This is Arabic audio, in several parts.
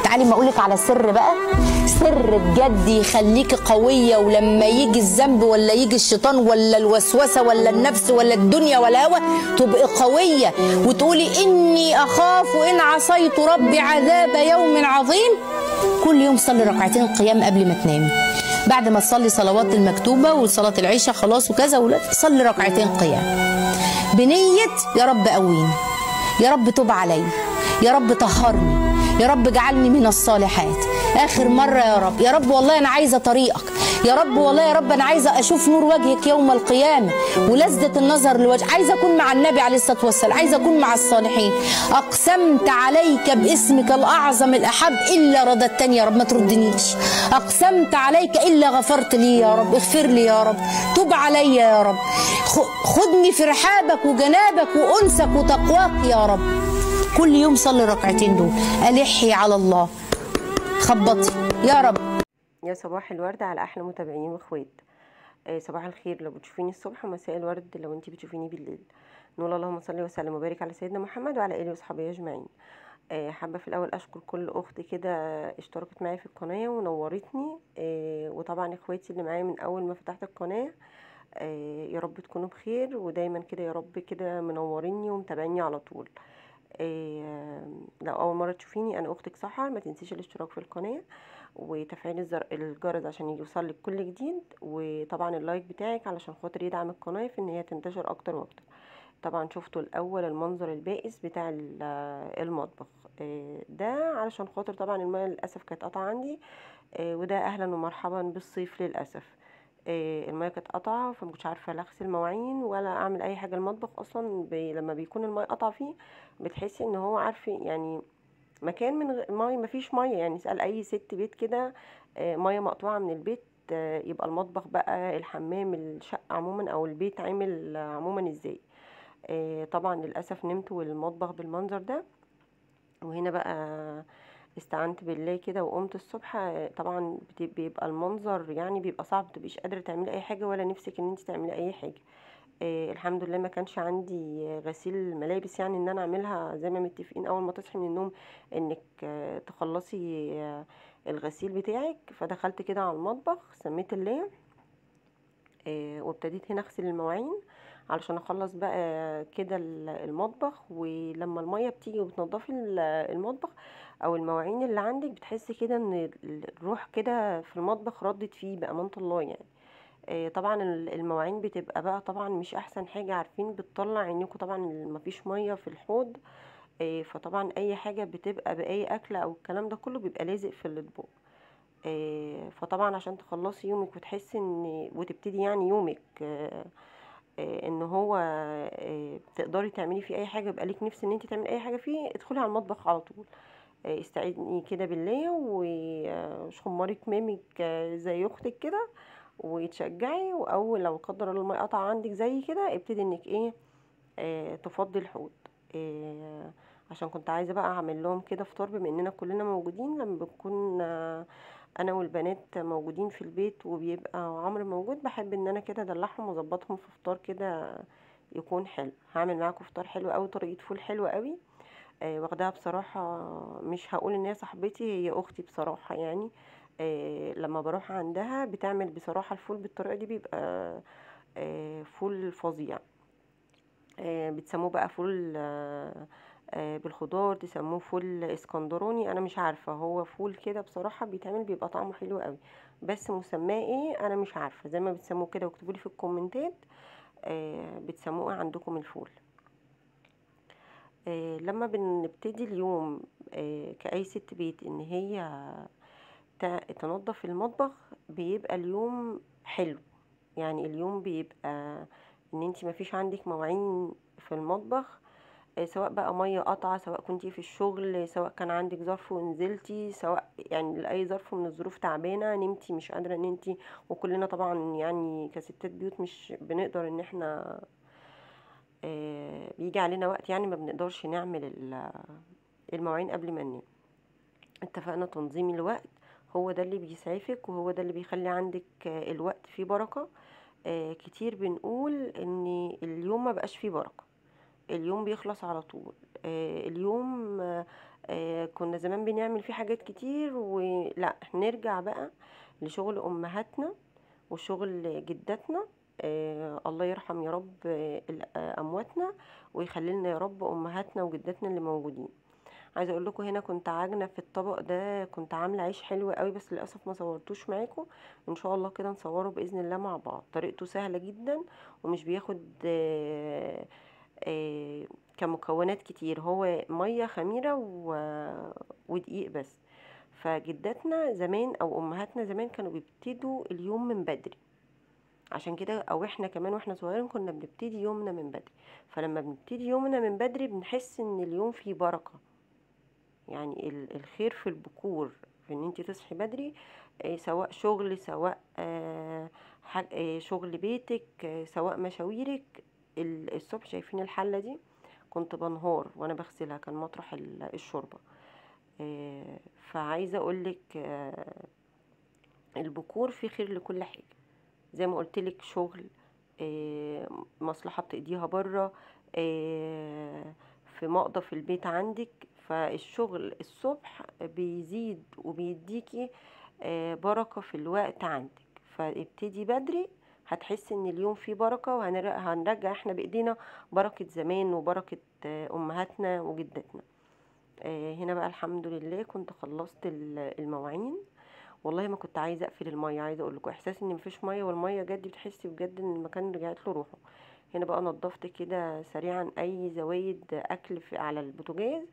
تعالي ما اقولك على سر بقى، سر بجد يخليكي قويه، ولما يجي الذنب ولا يجي الشيطان ولا الوسوسه ولا النفس ولا الدنيا ولا هوا تبقي قويه وتقولي اني اخاف ان عصيت ربي عذاب يوم عظيم. كل يوم صلي ركعتين قيام قبل ما تنامي، بعد ما تصلي صلوات المكتوبه وصلاه العشاء خلاص وكذا، صلي ركعتين قيام بنيه يا رب قويني، يا رب توب علي، يا رب طهرني، يا رب اجعلني من الصالحات. اخر مره يا رب، يا رب والله انا عايزه طريقك، يا رب والله يا رب انا عايزه اشوف نور وجهك يوم القيامه ولذة النظر لوجه، عايزه اكون مع النبي عليه الصلاه والسلام، عايزه اكون مع الصالحين. اقسمت عليك باسمك الاعظم الاحب الا رددتني يا رب، ما تردنيش. اقسمت عليك الا غفرت لي يا رب، اغفر لي يا رب، تب علي يا رب، خدني في رحابك وجنابك وانسك وتقواك يا رب. كل يوم صلي ركعتين دول، ألحي على الله، خبطي يا رب. يا صباح الورد على احلى متابعين واخوات. صباح الخير لو بتشوفيني الصبح، ومساء الورد لو انتي بتشوفيني بالليل. نقول اللهم صل وسلم وبارك على سيدنا محمد وعلى اله وصحبه اجمعين. حابه في الاول اشكر كل اخت كده اشتركت معايا في القناه ونورتني، وطبعا اخواتي اللي معايا من اول ما فتحت القناه. يا رب تكونوا بخير ودايما كده يا رب كده منوريني ومتابعيني على طول. لو اول مره تشوفيني انا اختك سحر، ما تنسيش الاشتراك في القناه وتفعيل الجرس عشان يوصلك كل جديد، وطبعا اللايك بتاعك علشان خاطر يدعم القناه في ان هي تنتشر اكتر واكتر. طبعا شفتوا الاول المنظر البائس بتاع المطبخ ده علشان خاطر طبعا الميه للاسف كانت قطعه عندي، وده اهلا ومرحبا بالصيف للاسف. الميه كانت قطعه فمكنتش عارفه لا اغسل مواعين ولا اعمل اي حاجه. المطبخ اصلا لما بيكون الميه قطع فيه بتحسي ان هو عارفه يعني مكان من ميه، مفيش ميه. يعني اسال اي ست بيت كده ميه مقطوعه من البيت، يبقى المطبخ بقى الحمام الشقه عموما او البيت عامل عموما ازاي. طبعا للاسف نمت والمطبخ بالمنظر ده. وهنا بقى استعنت بالله كده وقمت الصبح. طبعا بيبقى المنظر يعني بيبقى صعب، متبقيش قادره تعملي اي حاجه ولا نفسك ان انت تعملي اي حاجه. الحمد لله ما كانش عندي غسيل ملابس، يعني ان انا اعملها زي ما متفقين اول ما تصحي من النوم انك تخلصي الغسيل بتاعك. فدخلت كده على المطبخ سميت الله، وابتديت هنا اغسل المواعين علشان اخلص بقى كده المطبخ. ولما المية بتيجي وبتنضفي المطبخ او المواعين اللي عندك بتحسي كده ان الروح كده في المطبخ ردت فيه بأمانة الله يعني. طبعا المواعين بتبقى بقى طبعا مش احسن حاجة، عارفين بتطلع عينيكوا طبعا مفيش مية في الحوض. فطبعا اي حاجة بتبقى باي اكل او الكلام ده كله بيبقى لازق في الاطباق. فطبعا عشان تخلصي يومك وتحسي ان وتبتدي يعني يومك ان هو تقدري تعملي فيه اي حاجه، يبقى لك نفس ان انت تعملي اي حاجه فيه، ادخلي على المطبخ على طول. استعيني كده بالله وشمري كمامك زي اختك كده وتشجعي. واول لو قدر الله الماء قطع عندك زي كده ابتدي انك ايه تفضي الحوض. عشان كنت عايزه بقى اعمل لهم كده فطار، بما اننا كلنا موجودين. لما بنكون انا والبنات موجودين في البيت وبيبقى عمرو موجود، بحب ان انا كده ادلعهم واظبطهم في فطار كده يكون حلو. هعمل معاكم فطار حلو قوي، طريقه فول حلوه قوي. واخداها بصراحه، مش هقول ان هي صاحبتي، هي اختي بصراحه يعني. لما بروح عندها بتعمل بصراحه الفول بالطريقه دي بيبقى فول فظيع. بتسموه بقى فول بالخضار، تسموه فول اسكندراني، انا مش عارفه. هو فول كده بصراحه بيتعمل بيبقى طعمه حلو قوي، بس مسماه ايه انا مش عارفه. زي ما بتسموه كده واكتبوا لي في الكومنتات بتسموه عندكم الفول. لما بنبتدي اليوم كأي ست بيت ان هي تنظف المطبخ بيبقى اليوم حلو. يعني اليوم بيبقى ان انتي مفيش عندك مواعين في المطبخ، سواء بقى ميه قطعه، سواء كنتي في الشغل، سواء كان عندك ظرف ونزلتي، سواء يعني لاي ظرف من الظروف تعبانه نمتي مش قادره ان انتي. وكلنا طبعا يعني كستات بيوت مش بنقدر ان احنا بيجي علينا وقت يعني ما بنقدرش نعمل المواعين قبل ما ننام. اتفقنا تنظيم الوقت هو ده اللي بيسعفك، وهو ده اللي بيخلي عندك الوقت فيه بركه. كتير بنقول ان اليوم ما بقاش فيه بركه، اليوم بيخلص على طول. اليوم كنا زمان بنعمل فيه حاجات كتير، ولا نرجع بقى لشغل امهاتنا وشغل جداتنا. الله يرحم يا رب امواتنا، ويخلي لنا يا رب امهاتنا وجداتنا اللي موجودين. عايزه اقول لكم هنا كنت عاجنه في الطبق ده، كنت عامله عيش حلو قوي، بس للاسف ما صورتوش معاكم. ان شاء الله كده نصوره باذن الله مع بعض. طريقته سهله جدا ومش بياخد آه، كمكونات كتير، هو ميه خميره ودقيق بس. فجداتنا زمان او امهاتنا زمان كانوا بيبتدوا اليوم من بدري، عشان كده او احنا كمان واحنا صغيرين كنا بنبتدي يومنا من بدري. فلما بنبتدي يومنا من بدري بنحس ان اليوم فيه بركه. يعني الخير في البكور، في ان انت تصحي بدري، سواء شغل، سواء شغل بيتك، سواء مشاويرك. الصبح شايفين الحلة دي كنت بنهار وانا بغسلها، كان مطرح الشوربة. فعايزة اقولك البكور فيه خير لكل حاجة. زي ما قلتلك شغل، مصلحة بتقضيها بره، في مقضى في البيت عندك. فالشغل الصبح بيزيد وبيديكي بركة في الوقت عندك. فابتدي بدري، هتحس ان اليوم فيه بركة، وهنرجع احنا بايدينا بركة زمان وبركة امهاتنا وجدتنا. هنا بقى الحمد لله كنت خلصت المواعين. والله ما كنت عايزه اقفل الميه، عايزه اقول لكم احساس ان مفيش ميه والميه جد، بتحسي بجد ان المكان رجعت له روحه. هنا بقى نضفت كده سريعا اي زوايد اكل على البوتاجاز،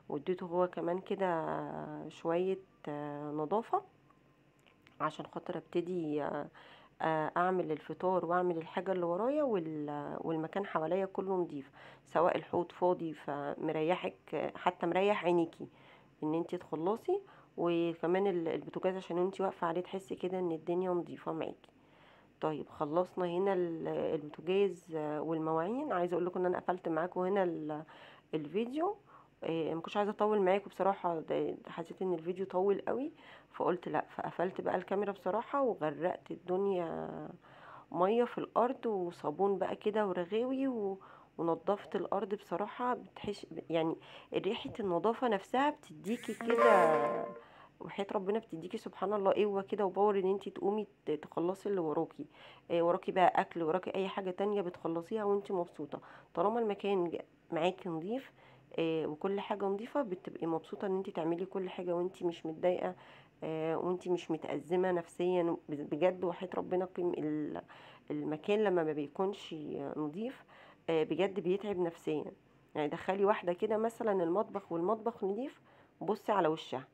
واديته هو كمان كده شويه نظافه، عشان خاطر ابتدي اعمل الفطار واعمل الحاجه اللي ورايا، والمكان حواليا كله نضيف، سواء الحوض فاضي فمريحك، حتى مريح عينيكي ان انتي تخلصي، وكمان البوتاجاز عشان انتي واقفه عليه تحسي كده ان الدنيا نضيفه معاكي. طيب خلصنا هنا البوتاجاز والمواعين. عايزه اقول لكم ان انا قفلت معاكم هنا الفيديو. ما كنتش عايزه اطول معاكم بصراحه، حسيت ان الفيديو طول قوي، فقلت لا، فقفلت بقى الكاميرا بصراحه، وغرقت الدنيا ميه في الارض وصابون بقى كده ورغاوي ونضفت الارض بصراحه. يعني ريحه النظافه نفسها بتديكي كده، وحياة ربنا بتديكي سبحان الله قوه كده وباور ان انتي تقومي تخلصي اللي وراكي. وراكي بقى اكل، وراكي اي حاجه تانية بتخلصيها وانتي مبسوطه. طالما المكان معاكي نظيف وكل حاجه نظيفه، بتبقي مبسوطه ان انتي تعملي كل حاجه وانتي مش متضايقه، وانتي مش متأزمة نفسيا بجد. وحياة ربنا المكان لما ما بيكونش نظيف بجد بيتعب نفسيا. يعني دخلي واحدة كده مثلا المطبخ والمطبخ نظيف، بصي على وشها.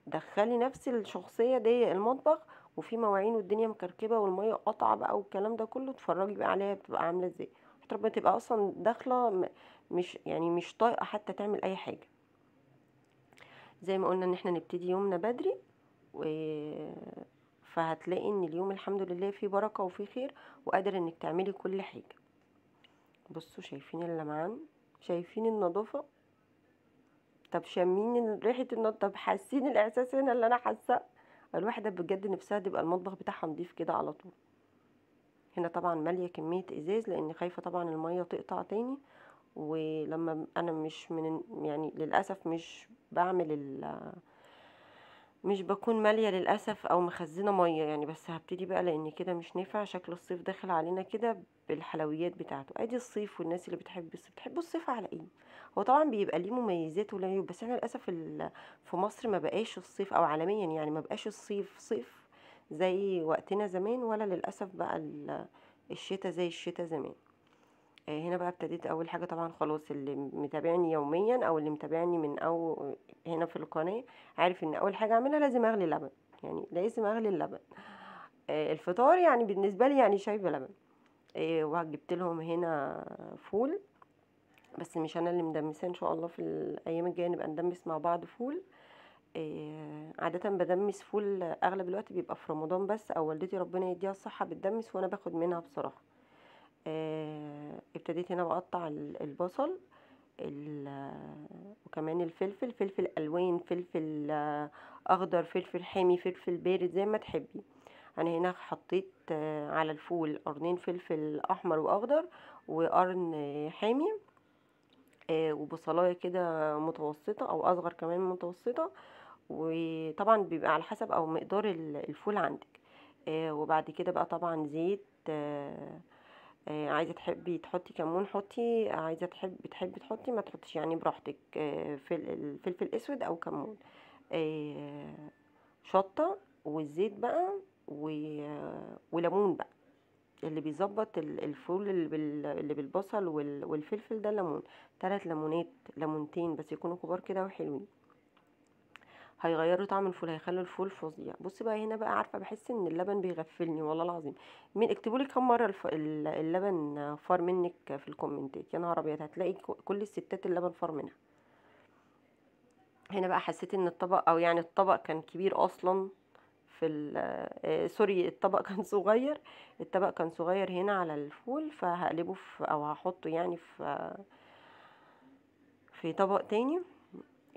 دخلي نفس الشخصية دي المطبخ وفي مواعين والدنيا مكركبة والمية قطعة بقى والكلام ده كله، اتفرجي بقى عليها بتبقى عاملة ازاي. حياة ربنا تبقى اصلا داخلة مش يعني مش طايقة حتى تعمل اي حاجة. زي ما قلنا ان احنا نبتدي يومنا بدري، فهتلاقي ان اليوم الحمد لله فيه بركة وفيه خير، وقادر انك تعملي كل حاجة. بصوا شايفين اللمعان، شايفين النظافة. طب شامين ريحة النظافة، طب حاسين الاحساس هنا اللي انا حاساه. الواحدة بجد نفسها تبقى المطبخ بتاعها نضيف كده على طول. هنا طبعا مالية كمية ازاز لان خايفة طبعا المية تقطع تاني. ولما انا مش يعني للأسف مش بكون مالية للأسف او مخزنة مية يعني. بس هبتدي بقى لان كده مش نافع، شكل الصيف داخل علينا كده بالحلويات بتاعته. ادي الصيف، والناس اللي بتحب الصيف على ايه. هو طبعا بيبقى ليه مميزات ولا عيوب، بس احنا للأسف في مصر ما بقاش الصيف، او عالميا يعني ما بقاش الصيف صيف زي وقتنا زمان، ولا للأسف بقى الشتاء زي الشتاء زمان. هنا بقى ابتديت اول حاجه طبعا خلاص، اللي متابعني يوميا او اللي متابعني من هنا في القناه عارف ان اول حاجه اعملها لازم اغلي اللبن. يعني لازم اغلي اللبن. الفطار يعني بالنسبه لي يعني شاي بلبن. وجبت لهم هنا فول، بس مش انا اللي مدمساه، ان شاء الله في الايام الجايه نبقى ندمس مع بعض فول. عاده بدمس فول اغلب الوقت بيبقى في رمضان بس، او والدتي ربنا يديها الصحه بتدمس وانا باخد منها بصراحه. ابتديت هنا بقطع البصل، وكمان فلفل الوان، فلفل اخضر، فلفل حامي، فلفل بارد زي ما تحبي. انا هنا حطيت على الفول قرنين فلفل احمر واخضر وقرن حامي. وبصلايه كده متوسطه او اصغر كمان من متوسطه، وطبعا بيبقى على حسب او مقدار الفول عندك. وبعد كده بقى طبعا زيت. عايزه تحبي تحطي كمون حطي، عايزه بتحبي تحطي ما تحطيش، يعني براحتك. فلفل اسود او كمون. شطه والزيت بقى وليمون بقى. اللي بيظبط الفول اللي بالبصل والفلفل ده ليمون. 3 ليمونات، ليمونتين بس يكونوا كبار كده وحلوين، هيغيروا طعم الفول، هيخلوا الفول فظيع. بصي بقى هنا بقى، عارفه بحس ان اللبن بيغفلني والله العظيم. مين اكتبوا لي كم مره اللبن فار منك في الكومنتات، يا نهار ابيض، هتلاقي كل الستات اللبن فار منها. هنا بقى حسيت ان الطبق، او يعني الطبق كان كبير اصلا في سوري، الطبق كان صغير. الطبق كان صغير هنا على الفول، فهقلبه او هحطه يعني في طبق تاني.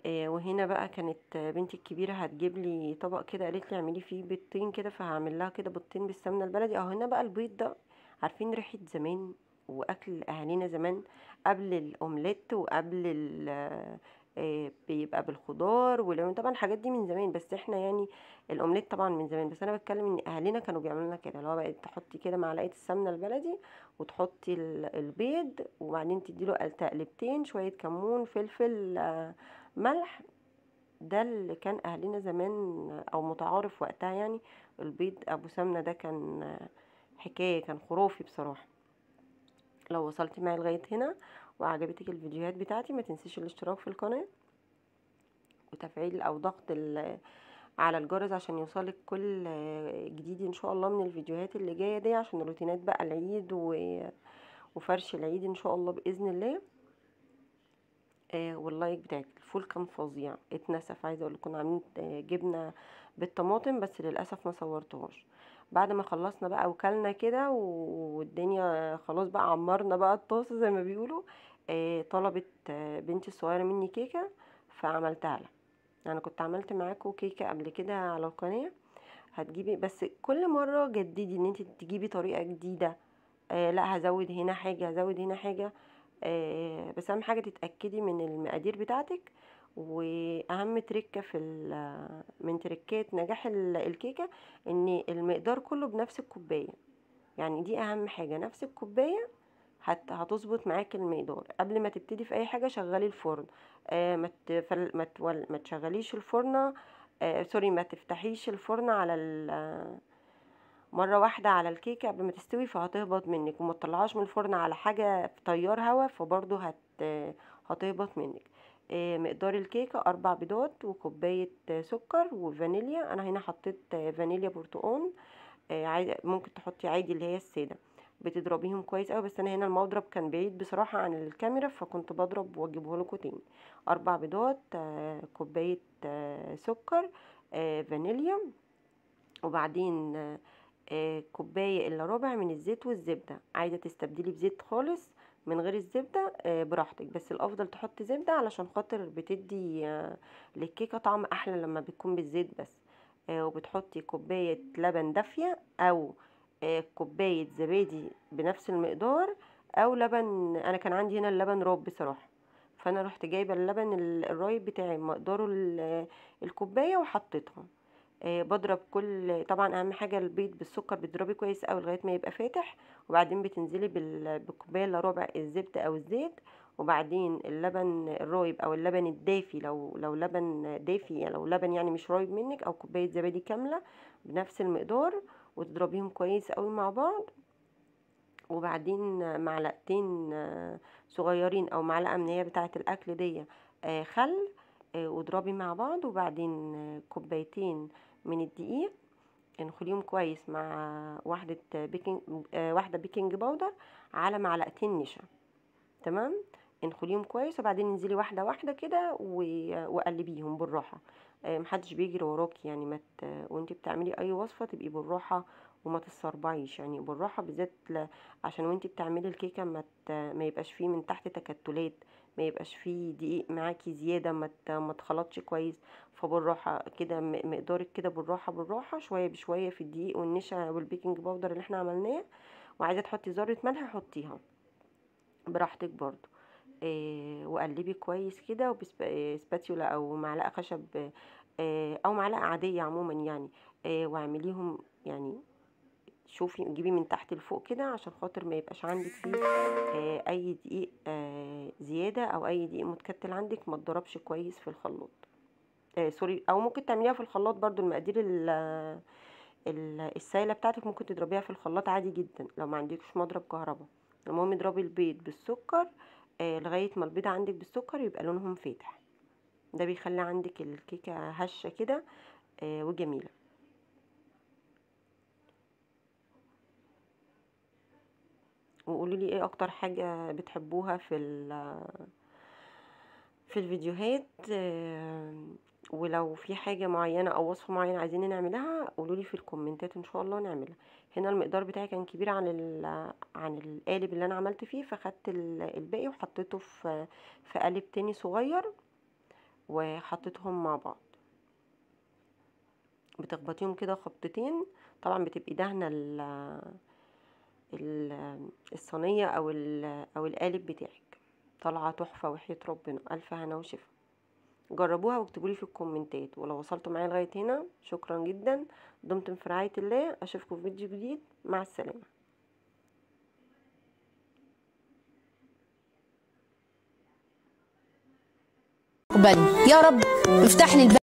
وهنا بقى كانت بنتي الكبيره هتجيب لي طبق كده، قالت لي اعملي فيه بيضتين كده، فهعمل لها كده بيضتين بالسمنه البلدي. اهو هنا بقى البيض ده، عارفين ريحه زمان واكل اهالينا زمان قبل الاومليت وقبل بيبقى بالخضار ولو طبعا الحاجات دي من زمان، بس احنا يعني الاومليت طبعا من زمان، بس انا بتكلم ان اهالينا كانوا بيعملوا لنا كده، اللي هو بقى تحطي كده معلقه السمنه البلدي وتحطي البيض، وبعدين تديله تقلبتين، شويه كمون، فلفل، ملح. ده اللي كان اهلنا زمان او متعارف وقتها يعني. البيض ابو سمنه ده كان حكايه، كان خرافي بصراحه. لو وصلتي معايا لغايه هنا وعجبتك الفيديوهات بتاعتي، ما تنسيش الاشتراك في القناه وتفعيل او ضغط على الجرس عشان يوصلك كل جديد ان شاء الله من الفيديوهات اللي جايه دي، عشان روتينات بقى العيد وفرش العيد ان شاء الله باذن الله. واللايك بتاعك. الفول كان فظيع، اتنسف. عايزه اقول لكم كنا عاملين جبنه بالطماطم، بس للاسف ما صورتهاش. بعد ما خلصنا بقى وكلنا كده والدنيا خلاص بقى، عمرنا بقى الطاسه زي ما بيقولوا. طلبت بنتي الصغيره مني كيكه، فعملتها لها. انا كنت عملت معاكم كيكه قبل كده على القناه. هتجيبي بس كل مره جددي ان انت تجيبي طريقه جديده. لا هزود هنا حاجه، هزود هنا حاجه. بس اهم حاجه تتاكدي من المقادير بتاعتك. واهم تركه من تركات نجاح الكيكه ان المقدار كله بنفس الكوبايه. يعني دي اهم حاجه، نفس الكوبايه هتظبط معاك المقدار. قبل ما تبتدي في اي حاجه شغلي الفرن. ما تشغليش الفرن. سوري، ما تفتحيش الفرن على مره واحده على الكيكه قبل ما تستوي، فهتهبط منك. وما تطلعهاش من الفرن على حاجه في تيار هوا، فبرضه هتهبط منك. مقدار الكيكه 4 بيضات وكوبايه سكر وفانيليا. انا هنا حطيت فانيليا برتقال. ممكن تحطي عادي اللي هي الساده. بتضربيهم كويس قوي، بس انا هنا المضرب كان بعيد بصراحه عن الكاميرا، فكنت بضرب واجيبه لكم تاني. 4 بيضات، كوبايه سكر، فانيليا، وبعدين كوبايه الا ربع من الزيت والزبده. عايزه تستبدلي بزيت خالص من غير الزبده براحتك، بس الافضل تحط زبده علشان خاطر بتدي للكيكه طعم احلى لما بتكون بالزيت بس. وبتحطي كوبايه لبن دافيه، او كوبايه زبادي بنفس المقدار، او لبن. انا كان عندي هنا اللبن راب بصراحه، فانا رحت جايبه اللبن الرايب بتاعي مقداره الكوبايه وحطيتها. بضرب طبعا اهم حاجه البيض بالسكر، بتضربي كويس قوي لغايه ما يبقى فاتح، وبعدين بتنزلي بالكوبايه الا ربع الزبده او الزيت، وبعدين اللبن الرايب او اللبن الدافي. لو لبن دافي، يعني لو لبن يعني مش رايب منك، او كوبايه زبادي كامله بنفس المقدار، وتضربيهم كويس قوي مع بعض. وبعدين معلقتين صغيرين او معلقه من هي بتاعه الاكل دي خل، واضربي مع بعض. وبعدين كوبايتين من الدقيق، نخليهم كويس مع واحده بيكنج باودر على معلقتين نشا. تمام، نخليهم كويس، وبعدين انزلي واحده واحده كده وقلبيهم بالراحه. محدش بيجري وراكي يعني، وانت بتعملي اي وصفه تبقي بالراحه وما تتسربعيش، يعني بالراحه بالذات عشان وانت بتعملي الكيكه ما يبقاش فيه من تحت تكتلات، ما يبقاش فيه دقيق معاكي زياده، ما تخلطش كويس. فبالراحه كده، مقدارك كده، بالراحه بالراحه، شويه بشويه في الدقيق والنشا والبيكنج باودر اللي احنا عملناه. وعايزه تحطي ذره ملح حطيها براحتك برضو. وقلبي كويس كده وبسباتيولا او معلقه خشب، او معلقه عاديه عموما يعني. واعمليهم يعني، شوفي جيبي من تحت لفوق كده عشان خاطر ما يبقاش عندك فيه اي دقيق زياده او اي دقيق متكتل عندك ما تضربش كويس في الخلاط. سوري، او ممكن تعمليها في الخلاط برضو. المقادير السايله بتاعتك ممكن تضربيها في الخلاط عادي جدا لو ما عندكش مضرب كهرباء. المهم اضربي البيض بالسكر لغايه ما البيض عندك بالسكر يبقى لونهم فاتح، ده بيخلي عندك الكيكه هشه كده وجميله. وقولوا لي ايه اكتر حاجه بتحبوها في الفيديوهات، ولو في حاجه معينه او وصفه معينه عايزين نعملها قولوا لي في الكومنتات ان شاء الله نعملها. هنا المقدار بتاعي كان كبير عن القالب اللي انا عملت فيه، فخدت الباقي وحطيته في قالب تاني صغير وحطيتهم مع بعض. بتخبطيهم كده خبطتين، طبعا بتبقي دهنه الصينيه او القالب بتاعك. طالعه تحفه وحياة ربنا، الف هنا وشفا. جربوها واكتبوا لي في الكومنتات. ولو وصلتوا معايا لغايه هنا شكرا جدا. دمتم في رعايه الله. اشوفكم في فيديو جديد. مع السلامه. اقبلي يا رب، افتح لي الباب.